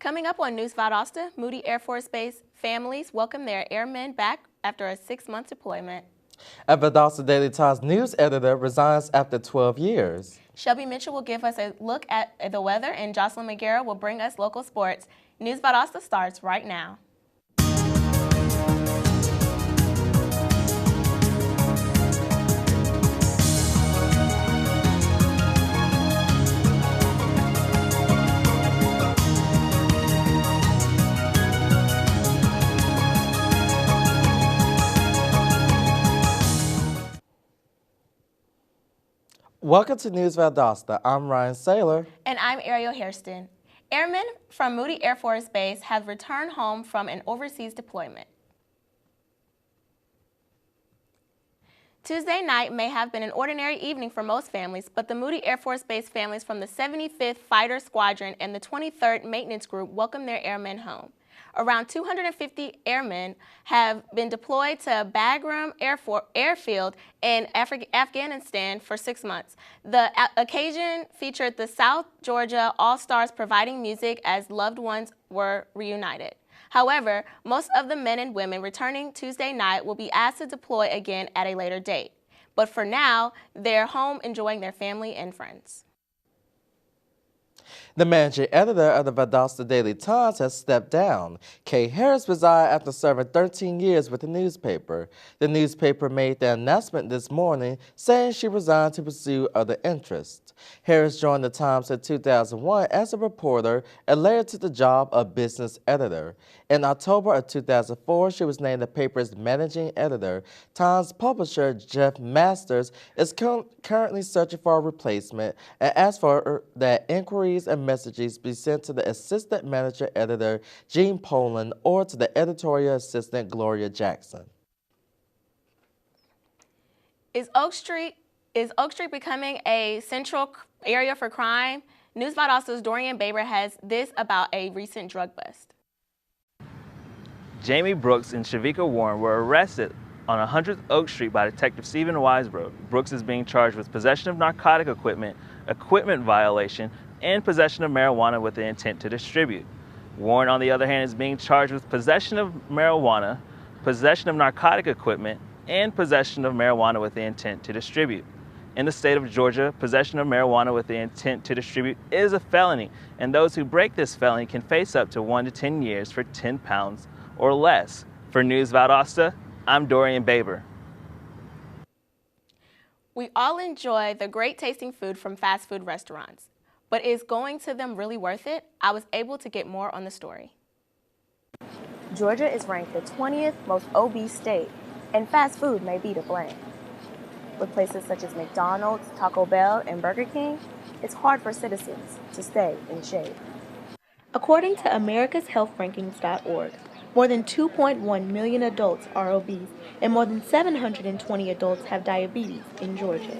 Coming up on News Valdosta, Moody Air Force Base families welcome their airmen back after a 6-month deployment. A Valdosta Daily Times news editor resigns after 12 years. Shelby Mitchell will give us a look at the weather, and Jocelyn McGarrett will bring us local sports. News Valdosta starts right now. Welcome to News Valdosta. I'm Ryan Saylor. And I'm Ariel Hairston. Airmen from Moody Air Force Base have returned home from an overseas deployment. Tuesday night may have been an ordinary evening for most families, but the Moody Air Force Base families from the 75th Fighter Squadron and the 23rd Maintenance Group welcomed their airmen home. Around 250 airmen have been deployed to Bagram Airfield in Afghanistan for 6 months. The occasion featured the South Georgia All-Stars providing music as loved ones were reunited. However, most of the men and women returning Tuesday night will be asked to deploy again at a later date. But for now, they're home enjoying their family and friends. The managing editor of the Valdosta Daily Times has stepped down. Kay Harris resigned after serving 13 years with the newspaper. The newspaper made the announcement this morning, saying she resigned to pursue other interests. Harris joined the Times in 2001 as a reporter and later took the job of business editor. In October of 2004, she was named the paper's managing editor. Times publisher Jeff Masters is currently searching for a replacement and asked for that inquiries and messages be sent to the assistant manager editor Gene Poland or to the editorial assistant Gloria Jackson. Is Oak Street becoming a central area for crime? News Valdosta's Dorian Baber has this about a recent drug bust. Jamie Brooks and Shavika Warren were arrested on 100th Oak Street by Detective Stephen Weisbrod. Brooks is being charged with possession of narcotic equipment violation, and possession of marijuana with the intent to distribute. Warren, on the other hand, is being charged with possession of marijuana, possession of narcotic equipment, and possession of marijuana with the intent to distribute. In the state of Georgia, possession of marijuana with the intent to distribute is a felony, and those who break this felony can face up to 1 to 10 years for 10 pounds or less. For News Valdosta, I'm Dorian Baber. We all enjoy the great tasting food from fast food restaurants, but is going to them really worth it? I was able to get more on the story. Georgia is ranked the 20th most obese state, and fast food may be to blame. With places such as McDonald's, Taco Bell, and Burger King, it's hard for citizens to stay in shape. According to americashealthrankings.org, more than 2.1 million adults are obese, and more than 720 adults have diabetes in Georgia.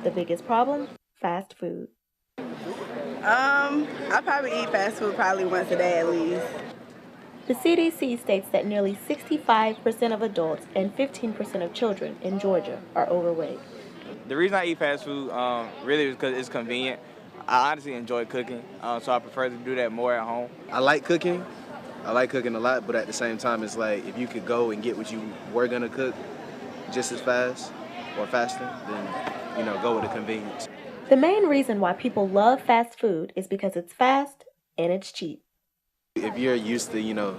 The biggest problem? Fast food. I probably eat fast food probably once a day at least. The CDC states that nearly 65% of adults and 15% of children in Georgia are overweight. The reason I eat fast food really is because it's convenient. I honestly enjoy cooking, so I prefer to do that more at home. I like cooking. I like cooking a lot, but at the same time, it's like if you could go and get what you were gonna cook just as fast or faster, then, go with the convenience. The main reason why people love fast food is because it's fast and it's cheap. If you're used to,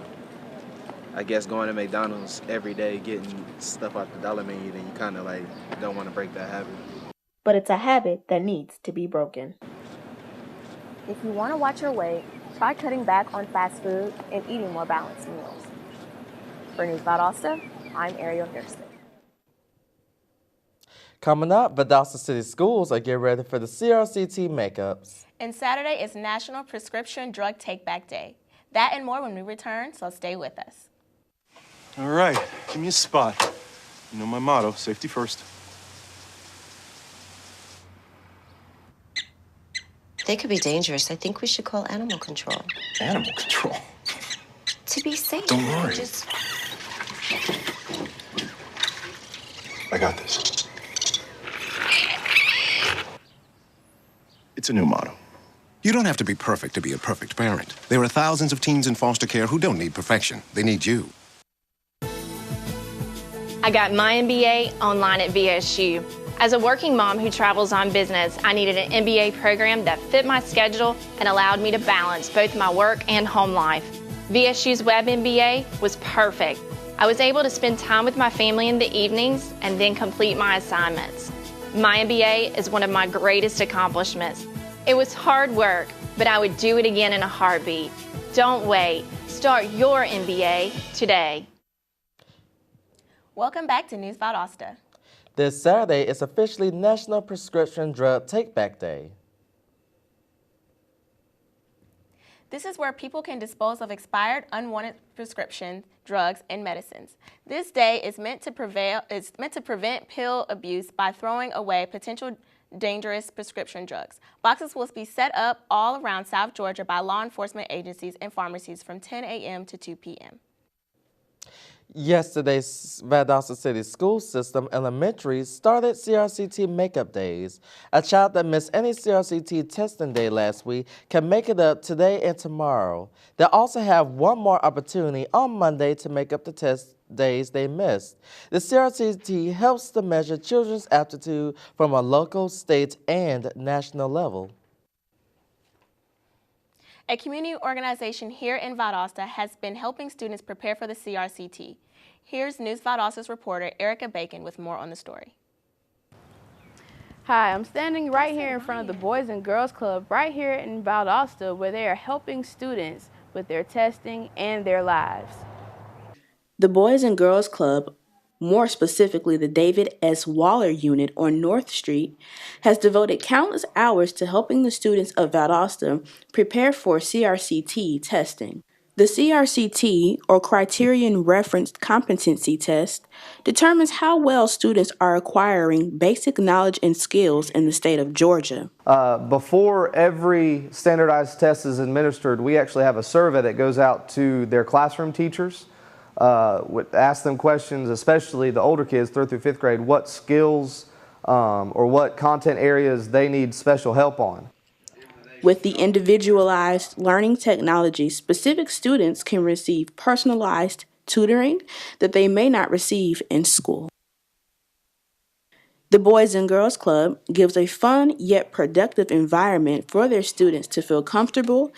I guess going to McDonald's every day, getting stuff off the dollar menu, then you kind of don't want to break that habit. But it's a habit that needs to be broken. If you want to watch your weight, try cutting back on fast food and eating more balanced meals. For News Valdosta, I'm Ariel Hairston. Coming up, Valdosta City Schools are getting ready for the CRCT makeups. And Saturday is National Prescription Drug Take-Back Day. That and more when we return, so stay with us. All right, give me a spot. You know my motto, safety first. They could be dangerous. I think we should call animal control. Animal control? To be safe. Don't worry. I got this. It's a new motto. You don't have to be perfect to be a perfect parent. There are thousands of teens in foster care who don't need perfection. They need you. I got my MBA online at VSU. As a working mom who travels on business, I needed an MBA program that fit my schedule and allowed me to balance both my work and home life. VSU's Web MBA was perfect. I was able to spend time with my family in the evenings and then complete my assignments. My MBA is one of my greatest accomplishments. It was hard work, but I would do it again in a heartbeat. Don't wait. Start your MBA today. Welcome back to News Valdosta. This Saturday is officially National Prescription Drug Take-Back Day. This is where people can dispose of expired, unwanted prescription drugs and medicines. This day is meant to prevent pill abuse by throwing away potential dangerous prescription drugs. Boxes will be set up all around South Georgia by law enforcement agencies and pharmacies from 10 a.m. to 2 p.m. Yesterday's Valdosta City School System Elementary started CRCT Makeup Days. A child that missed any CRCT testing day last week can make it up today and tomorrow. They'll also have one more opportunity on Monday to make up the test days they missed. The CRCT helps to measure children's aptitude from a local, state, and national level. A community organization here in Valdosta has been helping students prepare for the CRCT. Here's News Valdosta's reporter Erica Bacon with more on the story. Hi, I'm standing right here in front of the Boys and Girls Club right here in Valdosta, where they are helping students with their testing and their lives. The Boys and Girls Club, more specifically the David S. Waller Unit on North Street, has devoted countless hours to helping the students of Valdosta prepare for CRCT testing. The CRCT, or Criterion Referenced Competency Test, determines how well students are acquiring basic knowledge and skills in the state of Georgia. Before every standardized test is administered, we actually have a survey that goes out to their classroom teachers. Ask them questions, especially the older kids, 3rd through 5th grade, what skills or what content areas they need special help on. With the individualized learning technology, specific students can receive personalized tutoring that they may not receive in school. The Boys and Girls Club gives a fun yet productive environment for their students to feel comfortable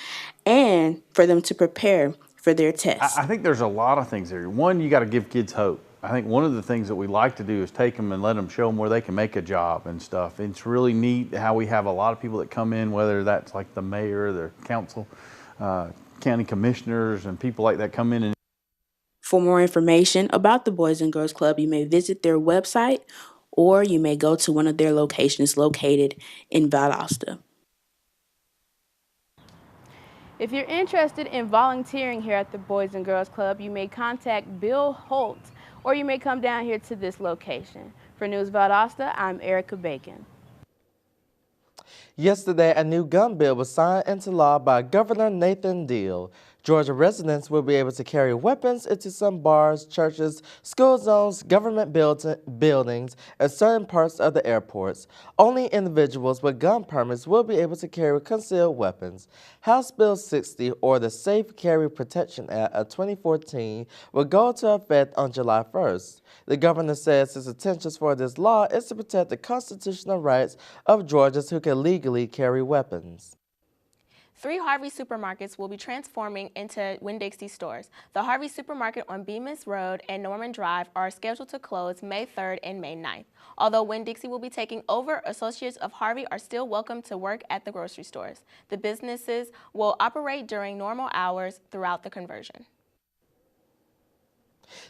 and for them to prepare for their tests. I think there's a lot of things there. One, you got to give kids hope. I think one of the things that we like to do is take them and let them show them where they can make a job and stuff. It's really neat how we have a lot of people that come in, whether that's like the mayor, the council, county commissioners, and people like that come in. And for more information about the Boys and Girls Club, you may visit their website or you may go to one of their locations located in Valdosta. If you're interested in volunteering here at the Boys and Girls Club, you may contact Bill Holt, or you may come down here to this location. For News Valdosta, I'm Erica Bacon. Yesterday, a new gun bill was signed into law by Governor Nathan Deal. Georgia residents will be able to carry weapons into some bars, churches, school zones, government buildings, and certain parts of the airports. Only individuals with gun permits will be able to carry concealed weapons. House Bill 60, or the Safe Carry Protection Act of 2014, will go into effect on July 1st. The governor says his intentions for this law is to protect the constitutional rights of Georgians who can legally carry weapons. 3 Harvey supermarkets will be transforming into Winn-Dixie stores. The Harvey supermarket on Bemis Road and Norman Drive are scheduled to close May 3rd and May 9th. Although Winn-Dixie will be taking over, associates of Harvey are still welcome to work at the grocery stores. The businesses will operate during normal hours throughout the conversion.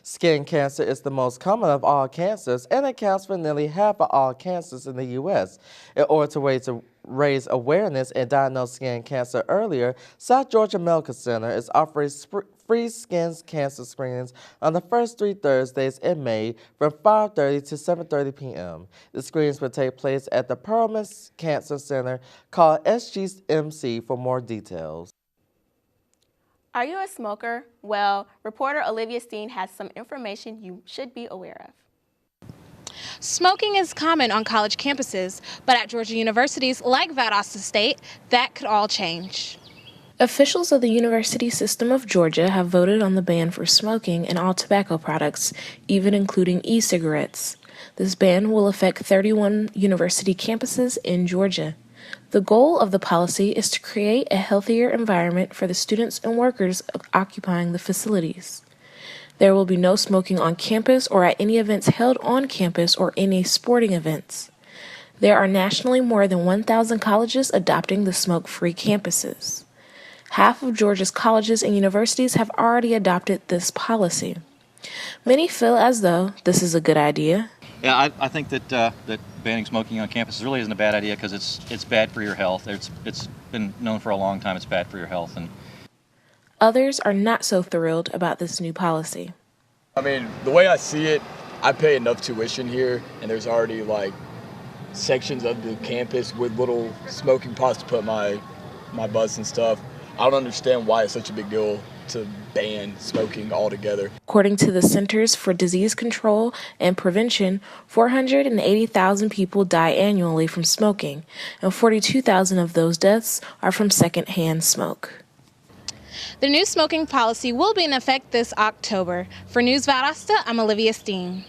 Skin cancer is the most common of all cancers and accounts for nearly half of all cancers in the U.S. In order to raise awareness and diagnose skin cancer earlier, South Georgia Medical Center is offering free skin cancer screenings on the first 3 Thursdays in May from 5:30 to 7:30 p.m. The screenings will take place at the Perelman Cancer Center. Call SGMC for more details. Are you a smoker? Well, reporter Olivia Steen has some information you should be aware of. Smoking is common on college campuses, but at Georgia universities like Valdosta State, that could all change. Officials of the University System of Georgia have voted on the ban for smoking and all tobacco products, even including e-cigarettes. This ban will affect 31 university campuses in Georgia. The goal of the policy is to create a healthier environment for the students and workers occupying the facilities. There will be no smoking on campus or at any events held on campus or any sporting events. There are nationally more than 1,000 colleges adopting the smoke-free campuses. Half of Georgia's colleges and universities have already adopted this policy. Many feel as though this is a good idea. Yeah, I think that banning smoking on campus really isn't a bad idea because it's bad for your health. It's been known for a long time it's bad for your health. And others are not so thrilled about this new policy. I mean, the way I see it, I pay enough tuition here, and there's already like sections of the campus with little smoking pots to put my bus and stuff. I don't understand why it's such a big deal to ban smoking altogether. According to the Centers for Disease Control and Prevention, 480,000 people die annually from smoking, and 42,000 of those deaths are from secondhand smoke. The new smoking policy will be in effect this October. For News Valdosta, I'm Olivia Steen.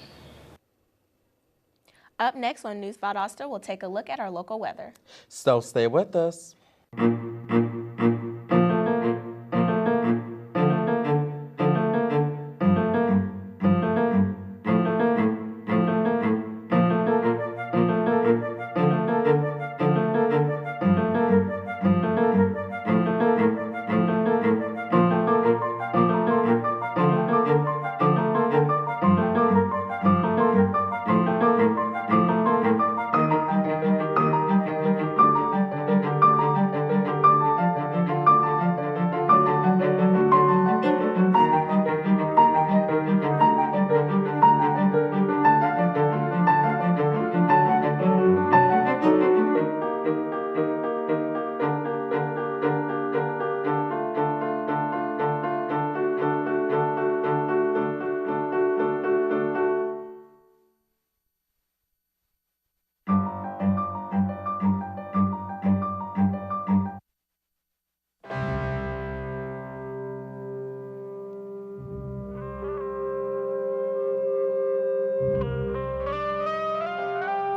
Up next on News Valdosta, we'll take a look at our local weather. So stay with us.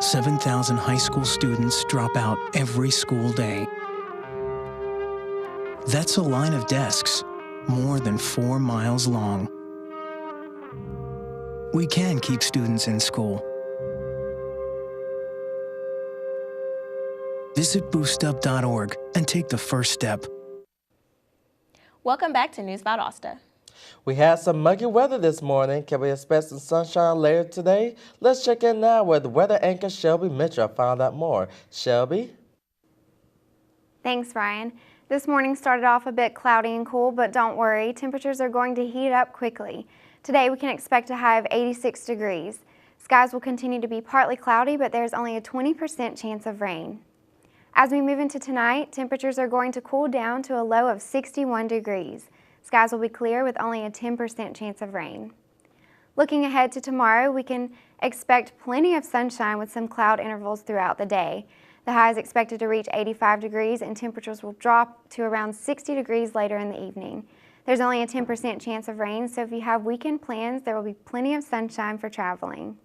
Seven 7,000 high school students drop out every school day. That's a line of desks more than 4 miles long. We can keep students in school. Visit boostup.org and take the first step. Welcome back to News Valdosta. We had some muggy weather this morning. Can we expect some sunshine later today? Let's check in now with weather anchor Shelby Mitchell found out more. Shelby? Thanks, Ryan. This morning started off a bit cloudy and cool, but don't worry, temperatures are going to heat up quickly. Today we can expect a high of 86 degrees. Skies will continue to be partly cloudy, but there's only a 20% chance of rain. As we move into tonight, temperatures are going to cool down to a low of 61 degrees. Skies will be clear with only a 10% chance of rain. Looking ahead to tomorrow, we can expect plenty of sunshine with some cloud intervals throughout the day. The high is expected to reach 85 degrees and temperatures will drop to around 60 degrees later in the evening. There's only a 10% chance of rain, so if you have weekend plans, there will be plenty of sunshine for traveling.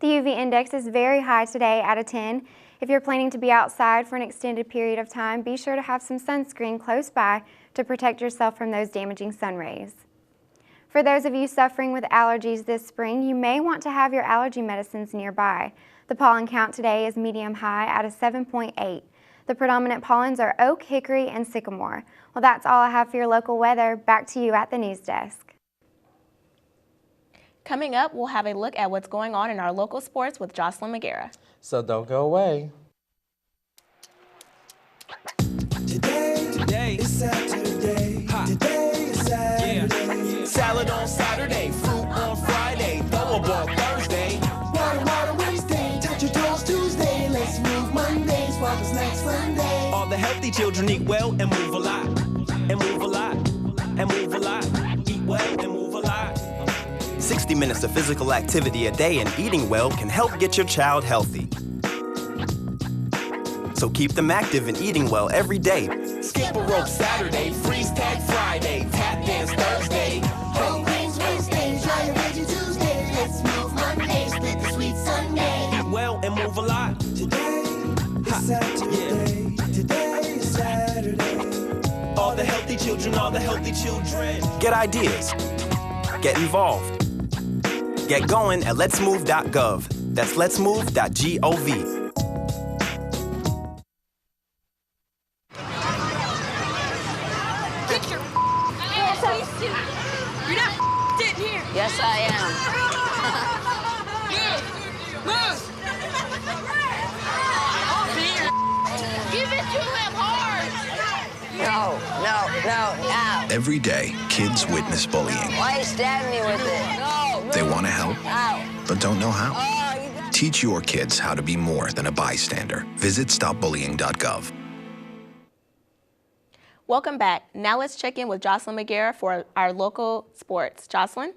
The UV index is very high today at a 10. If you're planning to be outside for an extended period of time, be sure to have some sunscreen close by to protect yourself from those damaging sun rays. For those of you suffering with allergies this spring, you may want to have your allergy medicines nearby. The pollen count today is medium high at a 7.8. The predominant pollens are oak, hickory, and sycamore. Well, that's all I have for your local weather. Back to you at the news desk. Coming up, we'll have a look at what's going on in our local sports with Jocelyn McGarrah. So don't go away. Today is Saturday. Today is Saturday. Salad on Saturday, fruit on Friday, throw a ball Thursday. Water Wednesday, touch your toes Tuesday. Let's move Monday, sparkles next Sunday. All the healthy children eat well and move a lot. And move a lot. And move a lot. Eat well and move a lot. 60 minutes of physical activity a day and eating well can help get your child healthy. So keep them active and eating well every day. Skip a rope Saturday, freeze tag Friday, tap dance Thursday. Whole grains Wednesday, dry your veggie Tuesday. Let's move Monday, split the sweet Sunday. Eat well and move a lot. Today is Saturday. Today is Saturday. All the healthy children, all the healthy children. Get ideas. Get involved. Get going at letsmove.gov. That's letsmove.gov. You're not sitting here. Yes, I am. Move! Give it to him hard! No. Every day, kids witness bullying. Why are you stabbing me with it? No. They want to help, Ow. but don't know how. Teach your kids how to be more than a bystander. Visit stopbullying.gov. Welcome back. Now let's check in with Jocelyn McGarrett for our local sports. Jocelyn?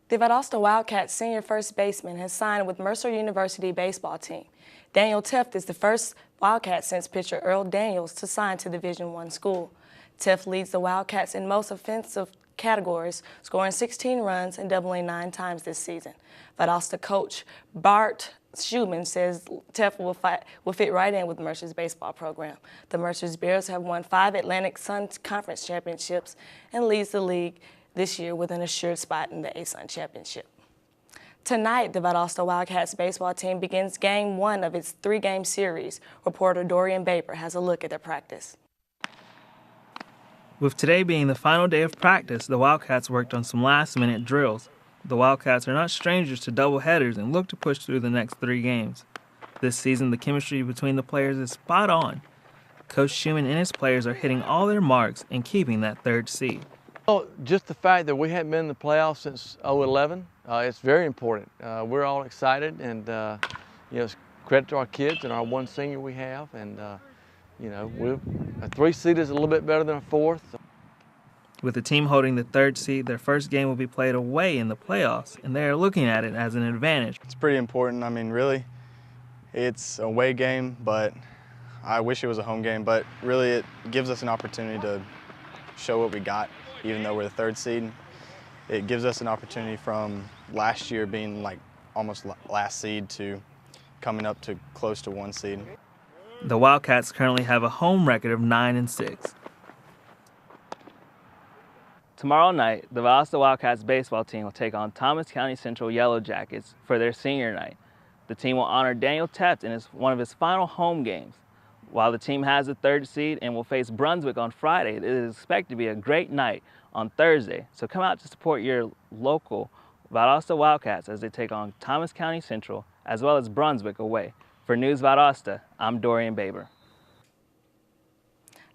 The Valdosta Wildcats senior first baseman has signed with Mercer University baseball team. Daniel Teft is the first Wildcat since pitcher Earl Daniels to sign to Division I school. Teft leads the Wildcats in most offensive categories, scoring 16 runs and doubling 9 times this season. Valdosta coach Bart Schumann says Teft will fit right in with Mercer's baseball program. The Mercer's Bears have won 5 Atlantic Sun Conference championships and leads the league this year with an assured spot in the ASUN championship. Tonight, the Valdosta Wildcats baseball team begins Game 1 of its 3-game series. Reporter Dorian Baber has a look at their practice. With today being the final day of practice, the Wildcats worked on some last-minute drills. The Wildcats are not strangers to doubleheaders and look to push through the next 3 games. This season, the chemistry between the players is spot on. Coach Schumann and his players are hitting all their marks and keeping that 3rd seed. Well, just the fact that we haven't been in the playoffs since 2011, it's very important. We're all excited, and it's credit to our kids and our one senior we have, and a 3 seed is a little bit better than a 4th. With the team holding the 3rd seed, their first game will be played away in the playoffs, and they are looking at it as an advantage. It's pretty important. I mean, really, it's a away game, but I wish it was a home game. But really, it gives us an opportunity to show what we got, even though we're the 3rd seed. It gives us an opportunity from last year being like almost last seed to coming up to close to 1 seed. The Wildcats currently have a home record of 9-6. Tomorrow night, the Valdosta Wildcats baseball team will take on Thomas County Central Yellow Jackets for their senior night. The team will honor Daniel Teft in one of his final home games. While the team has the 3rd seed and will face Brunswick on Friday, it is expected to be a great night on Thursday. So come out to support your local Valdosta Wildcats as they take on Thomas County Central as well as Brunswick away. For News Valdosta, I'm Dorian Baber.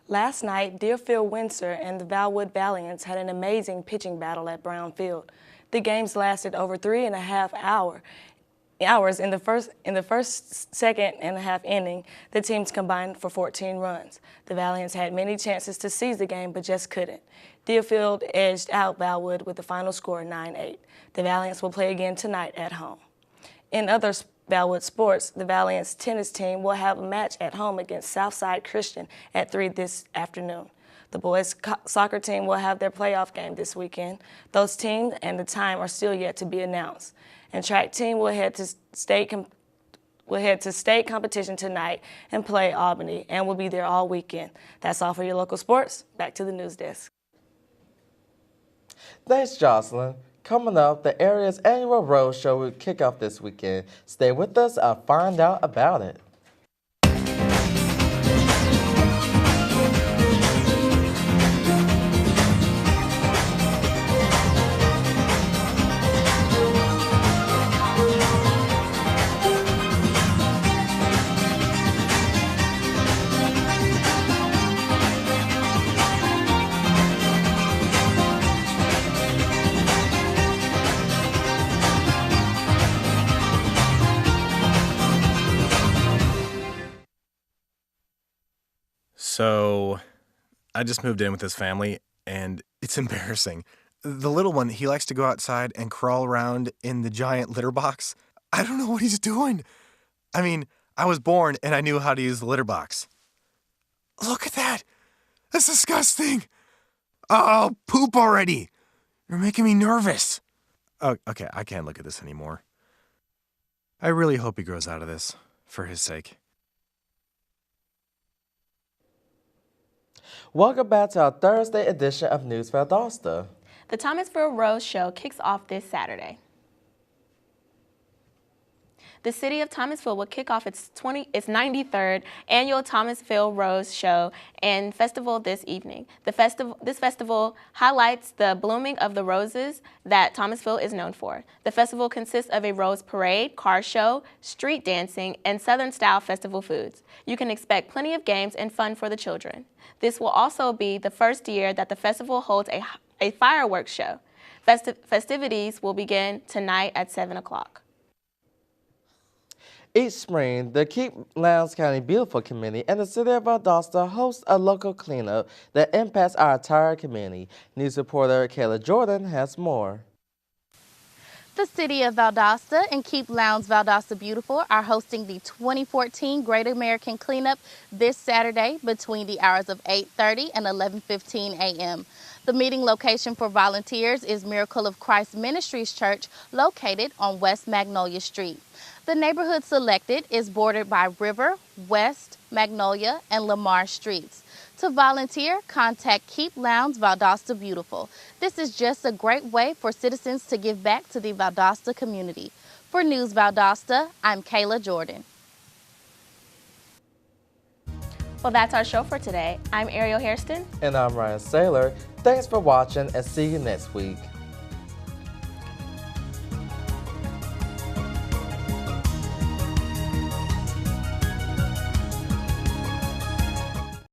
Last night, Deerfield Windsor and the Valwood Valiants had an amazing pitching battle at Brown Field. The games lasted over 3.5 hours. In the first, second and a half inning, the teams combined for 14 runs. The Valiants had many chances to seize the game, but just couldn't. Deerfield edged out Valwood with the final score 9-8. The Valiants will play again tonight at home. In other Valwood sports, the Valiants tennis team will have a match at home against Southside Christian at 3 this afternoon. The boys' soccer team will have their playoff game this weekend. Those teams and the time are still yet to be announced. And track team will head to state competition tonight and play Albany, and will be there all weekend. That's all for your local sports. Back to the news desk. Thanks, Jocelyn. Coming up, the area's annual road show will kick off this weekend. Stay with us, I'll find out about it. So I just moved in with this family, and it's embarrassing. The little one, he likes to go outside and crawl around in the giant litter box. I don't know what he's doing. I mean, I was born and I knew how to use the litter box. Look at that. That's disgusting. Oh, poop already. You're making me nervous. Oh, okay, I can't look at this anymore. I really hope he grows out of this, for his sake. Welcome back to our Thursday edition of News Valdosta. The Thomasville Rose Show kicks off this Saturday. The city of Thomasville will kick off its 93rd annual Thomasville Rose Show and Festival this evening. This festival highlights the blooming of the roses that Thomasville is known for. The festival consists of a rose parade, car show, street dancing, and Southern-style festival foods. You can expect plenty of games and fun for the children. This will also be the first year that the festival holds a fireworks show. Festivities will begin tonight at 7 o'clock. Each spring, the Keep Lowndes County Beautiful Committee and the City of Valdosta host a local cleanup that impacts our entire community. News reporter Kayla Jordan has more. The City of Valdosta and Keep Lowndes Valdosta Beautiful are hosting the 2014 Great American Cleanup this Saturday between the hours of 8:30 and 11:15 a.m. The meeting location for volunteers is Miracle of Christ Ministries Church, located on West Magnolia Street. The neighborhood selected is bordered by River, West, Magnolia, and Lamar Streets. To volunteer, contact Keep Lowndes Valdosta Beautiful. This is just a great way for citizens to give back to the Valdosta community. For News Valdosta, I'm Kayla Jordan. Well, that's our show for today. I'm Ariel Hairston. And I'm Ryan Saylor. Thanks for watching and see you next week.